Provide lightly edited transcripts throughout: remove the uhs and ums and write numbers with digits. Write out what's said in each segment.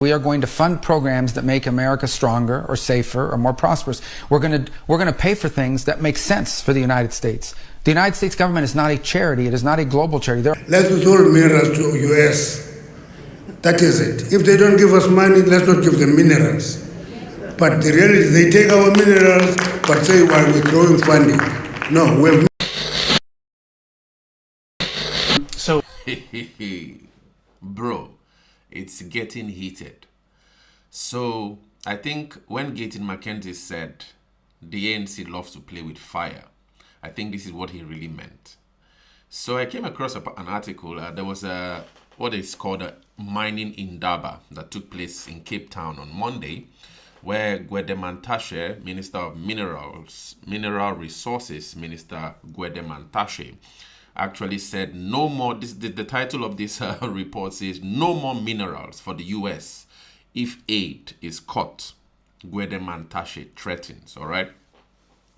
We are going to fund programs that make America stronger or safer or more prosperous. We're going to pay for things that make sense for the United States. The United States government is not a charity. It is not a global charity. Let's withhold minerals to US. That is it. If they don't give us money, let's not give them minerals. But the reality is they take our minerals, but say while we're withdrawing funding. No, we're... So... Bro, it's getting heated. So I think when Gaten McKenzie said the ANC loves to play with fire, I think this is what he really meant. So I came across an article. There was what is called a mining in Daba that took place in Cape Town on Monday, where Gwedemantashe, Minister of Mineral Resources, Minister Gwedemantashe, actually said no more. The title of this report says no more minerals for the US if aid is cut. Gwedemantashe threatens. All right.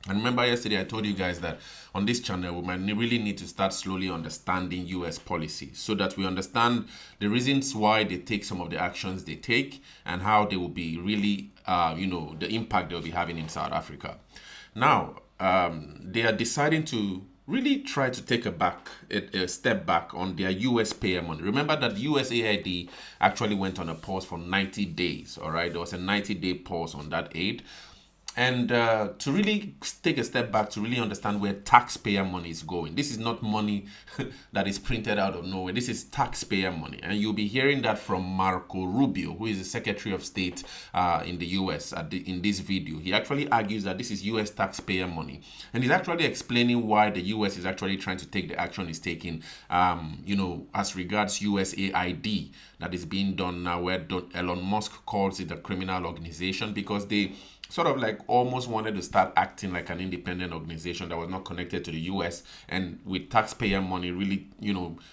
And remember yesterday I told you guys that on this channel we might really need to start slowly understanding US policy so that we understand the reasons why they take some of the actions they take and how they will be really, the impact they'll be having in South Africa. Now, they are deciding to really try to take a step back on their US payer money. Remember that USAID actually went on a pause for 90 days, all right? There was a 90-day pause on that aid. And to really take a step back to really understand where taxpayer money is going. This is not money that is printed out of nowhere. This is taxpayer money. And you'll be hearing that from Marco Rubio, who is the Secretary of State in the US in this video. He actually argues that this is US taxpayer money. And he's actually explaining why the US is actually trying to take the action it's taking, as regards USAID that is being done now, where Elon Musk calls it a criminal organization because they sort of like almost wanted to start acting like an independent organization that was not connected to the US and with taxpayer money really,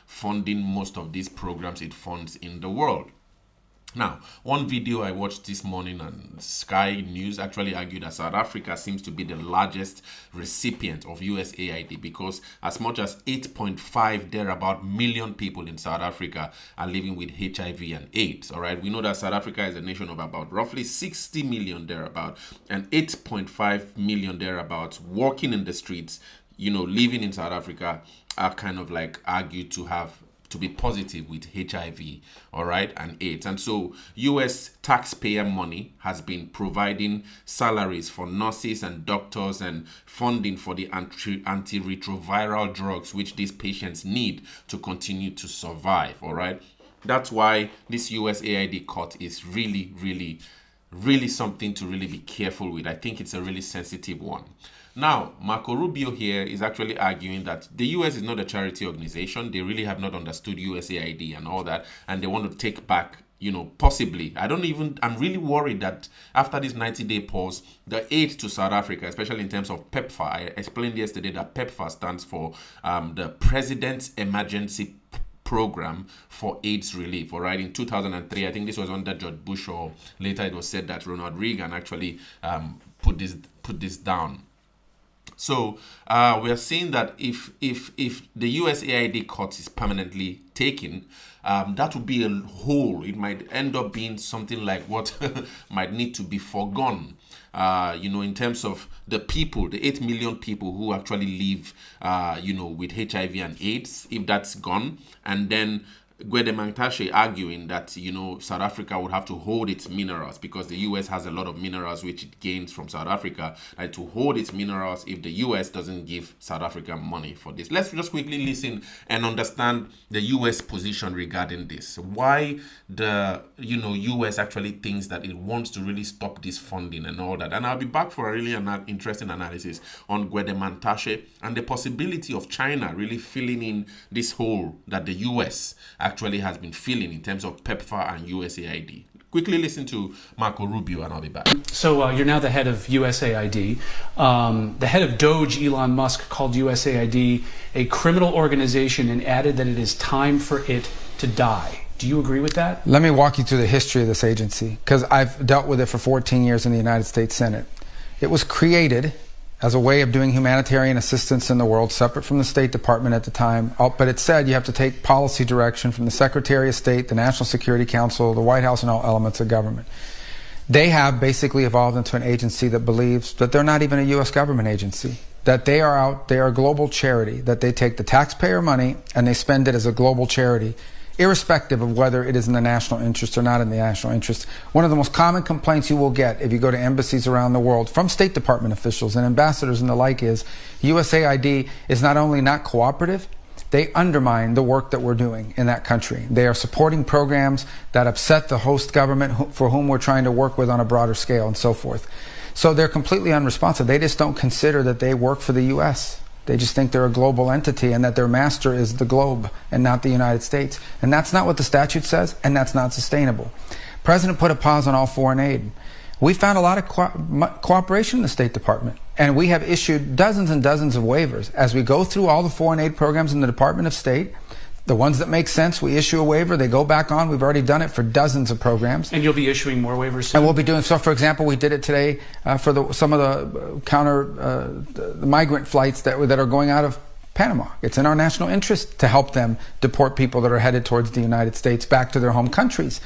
funding most of these programs it funds in the world. Now, one video I watched this morning on Sky News actually argued that South Africa seems to be the largest recipient of USAID because as much as 8.5 thereabout million people in South Africa are living with HIV and AIDS. All right, we know that South Africa is a nation of about roughly 60 million thereabout and 8.5 million thereabouts walking in the streets, living in South Africa are kind of like argued to be positive with HIV, all right, and AIDS. And so US taxpayer money has been providing salaries for nurses and doctors and funding for the antiretroviral drugs which these patients need to continue to survive, all right? That's why this USAID cut is really, really, really something to really be careful with. I think it's a really sensitive one. Now, Marco Rubio here is actually arguing that the US is not a charity organization. They really have not understood USAID and all that, and they want to take back, possibly. I'm really worried that after this 90-day pause, the aid to South Africa, especially in terms of PEPFAR, I explained yesterday that PEPFAR stands for the President's Emergency Program for AIDS Relief, all right? In 2003, I think this was under George Bush, or later it was said that Ronald Reagan actually put this down. So we are seeing that if the USAID cut is permanently taken, that would be a hole. It might end up being something like what might need to be forgone. In terms of the people, the 8 million people who actually live, with HIV and AIDS, if that's gone, and then Gwedemantashe arguing that, South Africa would have to hold its minerals because the US has a lot of minerals which it gains from South Africa, and to hold its minerals if the US doesn't give South Africa money for this. Let's just quickly listen and understand the US position regarding this. Why the, US actually thinks that it wants to really stop this funding and all that. And I'll be back for a really interesting analysis on Gwedemantashe and the possibility of China really filling in this hole that the US actually has been filling in terms of PEPFAR and USAID. Quickly listen to Marco Rubio and I'll be back. So you're now the head of USAID. The head of Doge, Elon Musk, called USAID a criminal organization and added that it is time for it to die. Do you agree with that? Let me walk you through the history of this agency because I've dealt with it for 14 years in the United States Senate. It was created as a way of doing humanitarian assistance in the world, separate from the State Department at the time. But it said you have to take policy direction from the Secretary of State, the National Security Council, the White House, and all elements of government. They have basically evolved into an agency that believes that they're not even a U.S. government agency, that they are a global charity, that they take the taxpayer money and they spend it as a global charity, irrespective of whether it is in the national interest or not in the national interest. One of the most common complaints you will get if you go to embassies around the world from State Department officials and ambassadors and the like is USAID is not only not cooperative, they undermine the work that we're doing in that country. They are supporting programs that upset the host government for whom we're trying to work with on a broader scale and so forth. So they're completely unresponsive. They just don't consider that they work for the U.S. They just think they're a global entity and that their master is the globe and not the United States. And that's not what the statute says, and that's not sustainable. President put a pause on all foreign aid. We found a lot of cooperation in the State Department, and we have issued dozens and dozens of waivers. As we go through all the foreign aid programs in the Department of State, the ones that make sense, we issue a waiver, they go back on. We've already done it for dozens of programs. And you'll be issuing more waivers soon? And we'll be doing so. For example, we did it today for some of the migrant flights that are going out of Panama. It's in our national interest to help them deport people that are headed towards the United States back to their home countries.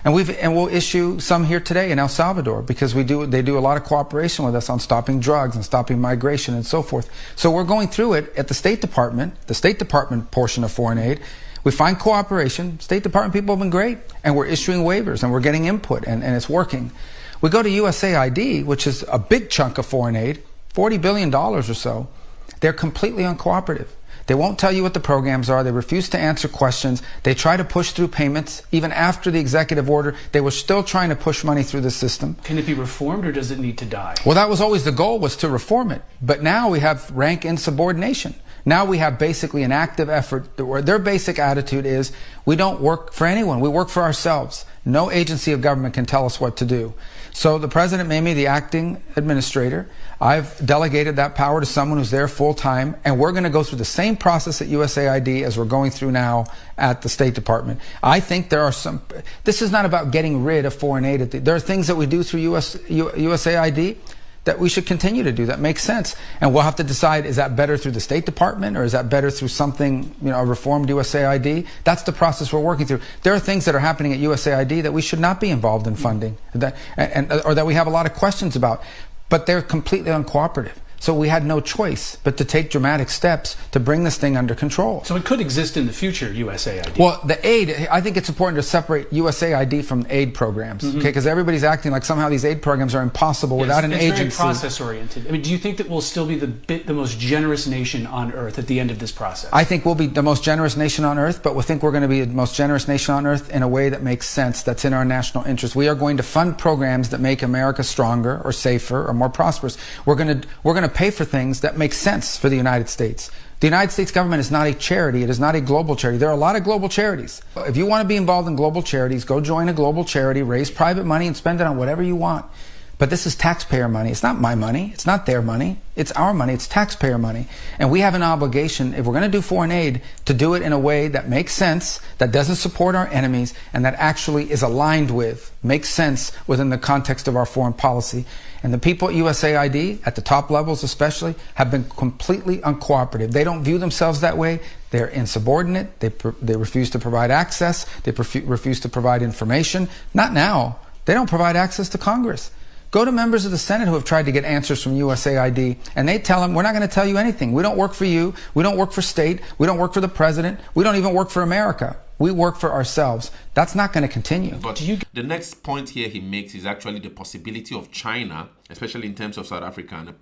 And we'll issue some here today in El Salvador because they do a lot of cooperation with us on stopping drugs and stopping migration and so forth. So we're going through it at the State Department portion of foreign aid. We find cooperation. State Department people have been great, and we're issuing waivers and we're getting input and it's working. We go to USAID, which is a big chunk of foreign aid, $40 billion or so. They're completely uncooperative. They won't tell you what the programs are. They refuse to answer questions. They try to push through payments. Even after the executive order, they were still trying to push money through the system. Can it be reformed, or does it need to die? Well, that was always the goal, was to reform it. But now we have rank insubordination. Now we have basically an active effort where their basic attitude is, we don't work for anyone. We work for ourselves. No agency of government can tell us what to do. So the president made me the acting administrator. I've delegated that power to someone who's there full time, and we're going to go through the same process at USAID as we're going through now at the State Department. I think this is not about getting rid of foreign aid. There are things that we do through USAID that we should continue to do that makes sense. And we'll have to decide, is that better through the State Department or is that better through something, a reformed USAID? That's the process we're working through. There are things that are happening at USAID that we should not be involved in funding, or that we have a lot of questions about, but they're completely uncooperative. So we had no choice but to take dramatic steps to bring this thing under control. So it could exist in the future, USAID. Well, the aid, I think it's important to separate USAID from aid programs, okay? Because everybody's acting like somehow these aid programs are impossible without an agency. It's very process-oriented. I mean, do you think that we'll still be the most generous nation on earth at the end of this process? I think we'll be the most generous nation on earth, but we think we're going to be the most generous nation on earth in a way that makes sense, that's in our national interest. We are going to fund programs that make America stronger or safer or more prosperous. We're going to pay for things that make sense for the United States. The United States government is not a charity. It is not a global charity. There are a lot of global charities. If you want to be involved in global charities, go join a global charity, raise private money, and spend it on whatever you want. But this is taxpayer money. It's not my money. It's not their money. It's our money. It's taxpayer money. And we have an obligation, if we're going to do foreign aid, to do it in a way that makes sense, that doesn't support our enemies, and that actually is aligned with, makes sense within the context of our foreign policy. And the people at USAID, at the top levels especially, have been completely uncooperative. They don't view themselves that way. They're insubordinate. They refuse to provide access. They refuse to provide information. Not now. They don't provide access to Congress. Go to members of the Senate who have tried to get answers from USAID, and they tell them, we're not going to tell you anything. We don't work for you. We don't work for state. We don't work for the president. We don't even work for America. We work for ourselves. That's not going to continue. But the next point here he makes is actually the possibility of China, especially in terms of South Africa,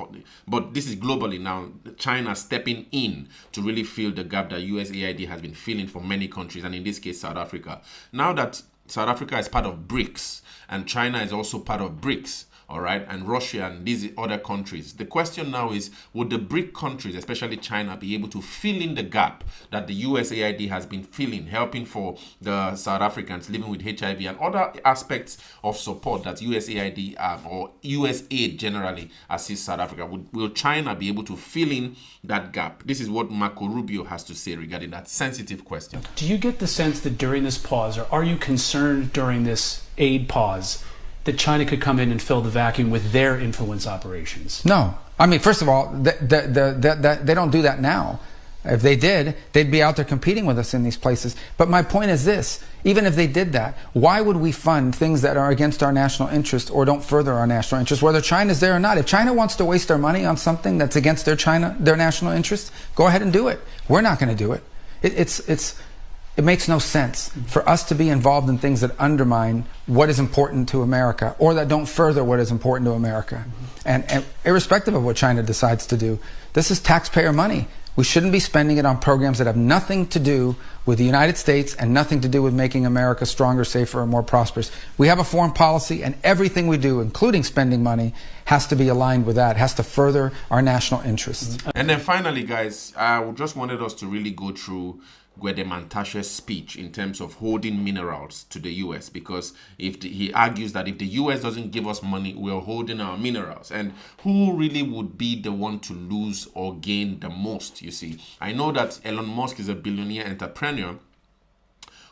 but this is globally now, China stepping in to really fill the gap that USAID has been filling for many countries, and in this case, South Africa. Now that South Africa is part of BRICS, and China is also part of BRICS, all right, and Russia and these other countries. The question now is, would the BRIC countries, especially China, be able to fill in the gap that the USAID has been filling, helping for the South Africans living with HIV and other aspects of support that USAID or USAID generally assists South Africa? Will China be able to fill in that gap? This is what Marco Rubio has to say regarding that sensitive question. Do you get the sense that during this pause, or are you concerned during this aid pause, that China could come in and fill the vacuum with their influence operations? No, I mean, first of all, they don't do that now. If they did, they'd be out there competing with us in these places. But my point is this, even if they did that, why would we fund things that are against our national interest or don't further our national interest, whether China's there or not? If China wants to waste their money on something that's against their national interest, go ahead and do it. We're not going to do it. It makes no sense for us to be involved in things that undermine what is important to America or that don't further what is important to America. And irrespective of what China decides to do, this is taxpayer money. We shouldn't be spending it on programs that have nothing to do with the United States and nothing to do with making America stronger, safer, and more prosperous. We have a foreign policy, and everything we do, including spending money, has to be aligned with that, has to further our national interests. And then finally, guys, I just wanted us to really go through Gwede Mantashe's speech in terms of holding minerals to the US, because he argues that if the US doesn't give us money, we're holding our minerals. And who really would be the one to lose or gain the most, you see? I know that Elon Musk is a billionaire entrepreneur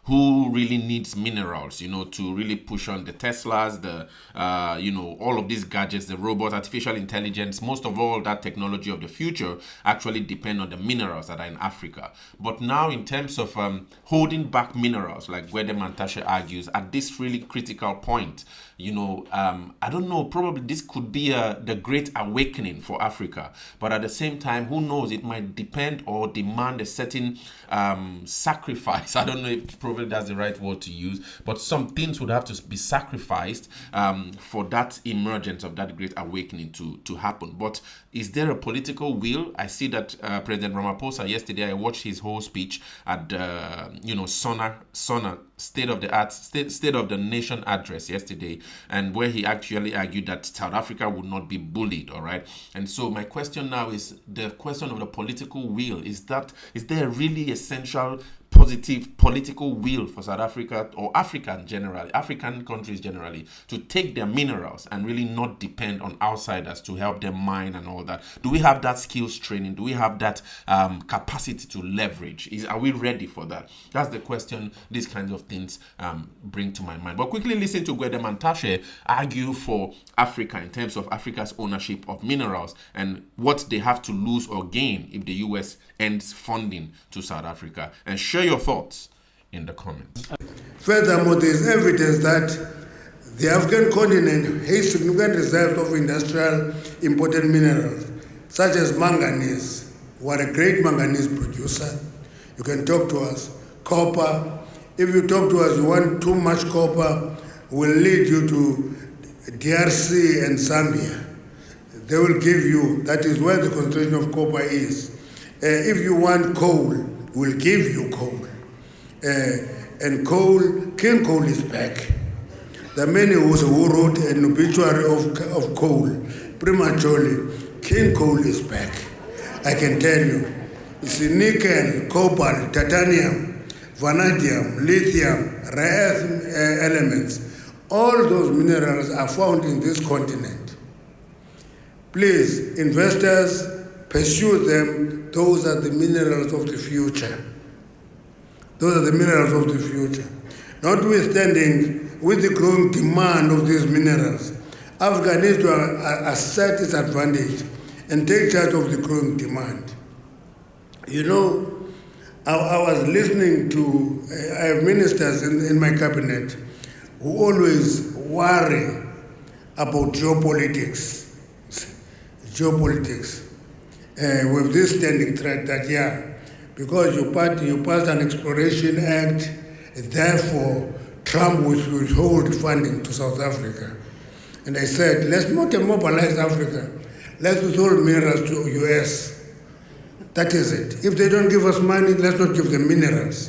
who really needs minerals, to really push on the Teslas, the, all of these gadgets, the robots, artificial intelligence. Most of all, that technology of the future actually depend on the minerals that are in Africa. But now, in terms of holding back minerals, like Gwede Mantashe argues, at this really critical point, I don't know, probably this could be the great awakening for Africa. But at the same time, who knows, it might depend or demand a certain sacrifice. I don't know if probably that's the right word to use, but some things would have to be sacrificed for that emergence of that great awakening to happen. But is there a political will? I see that President Ramaphosa yesterday, I watched his whole speech at SONA State of the Nation address yesterday, and where he actually argued that South Africa would not be bullied, all right? And so my question now is the question of the political will. Is there really essential positive political will for South Africa or African countries generally to take their minerals and really not depend on outsiders to help them mine and all that? Do we have that skills training? Do we have that capacity to leverage? Are we ready for that? That's the question these kinds of things bring to my mind. But quickly listen to Gwede Mantashe argue for Africa in terms of Africa's ownership of minerals and what they have to lose or gain if the US ends funding to South Africa. And share your thoughts in the comments. Furthermore, there is evidence that the African continent has significant reserves of industrial important minerals, such as manganese. We are a great manganese producer. You can talk to us. Copper. If you talk to us, you want too much copper, will lead you to DRC and Zambia. They will give you, that is where the concentration of copper is. If you want coal, we'll give you coal. And kiln coal is back. There are many who wrote an obituary of coal prematurely. Kiln coal is back. I can tell you. It's nickel, cobalt, titanium, vanadium, lithium, rare earth elements. All those minerals are found in this continent. Please, investors, pursue them. Those are the minerals of the future. Those are the minerals of the future. Notwithstanding, with the growing demand of these minerals, Africa needs to assert its advantage and take charge of the growing demand. I was listening to, I have ministers in my cabinet who always worry about geopolitics. With this standing threat that, because you passed an exploration act, therefore Trump will withhold funding to South Africa. And I said, let's not immobilize Africa. Let's withhold minerals to US. That is it. If they don't give us money, let's not give them minerals.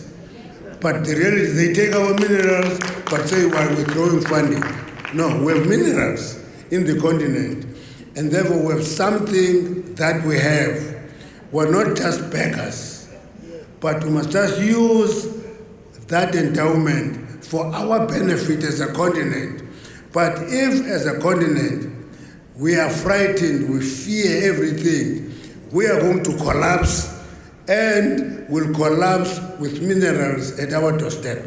But the reality is they take our minerals, but say, we're withdrawing funding. No, we have minerals in the continent. And therefore, we have something that we have. We're not just beggars, but we must just use that endowment for our benefit as a continent. But if, as a continent, we are frightened, we fear everything, we are going to collapse, and will collapse with minerals at our doorstep.